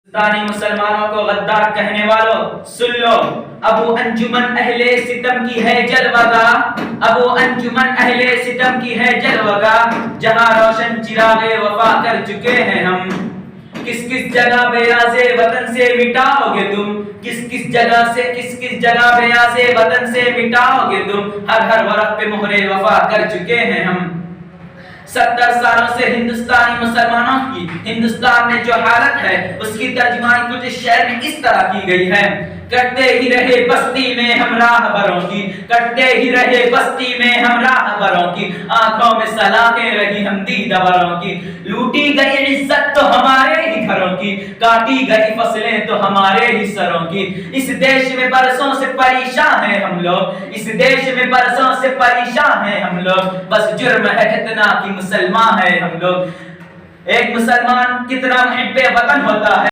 हिंदुस्तानी मुसलमानों को गद्दार कहने वालों सुन लो। अबू अंजुमन अहले सितम की है जलवागाह, अबू अंजुमन अहले सितम की है जलवागाह, जहां रोशन चिरागे वफा कर चुके हैं हम। किस किस जगह बेयाज़े वतन से मिटाओगे तुम, किस किस जगह बेयाज़े वतन से मिटाओगे तुम, हर वरक़ पे मोहरे वफा कर चुके हैं हम। 70 सालों से हिंदुस्तानी मुसलमानों की हिंदुस्तान में जो हालत है उसकी तर्जुमानी कुछ इस शेर में इस तरह की गई है। कटते ही रहे बस्ती में हम राहबरों की, कटते ही रहे बस्ती में हम राहबरों की, आंखों में सलाखें रही हम दीदारों की। लूटी गई इज्जत तो हमारे ही घरों की, काटी गई फसलें तो हमारे ही सरों की। इस देश में बरसों से परेशान हैं हम लोग, इस देश में बरसों से परेशान हैं हम लोग, बस जुर्म है इतना कि मुसलमान है हम लोग। एक मुसलमान कितना मुहिब्बे वतन होता है।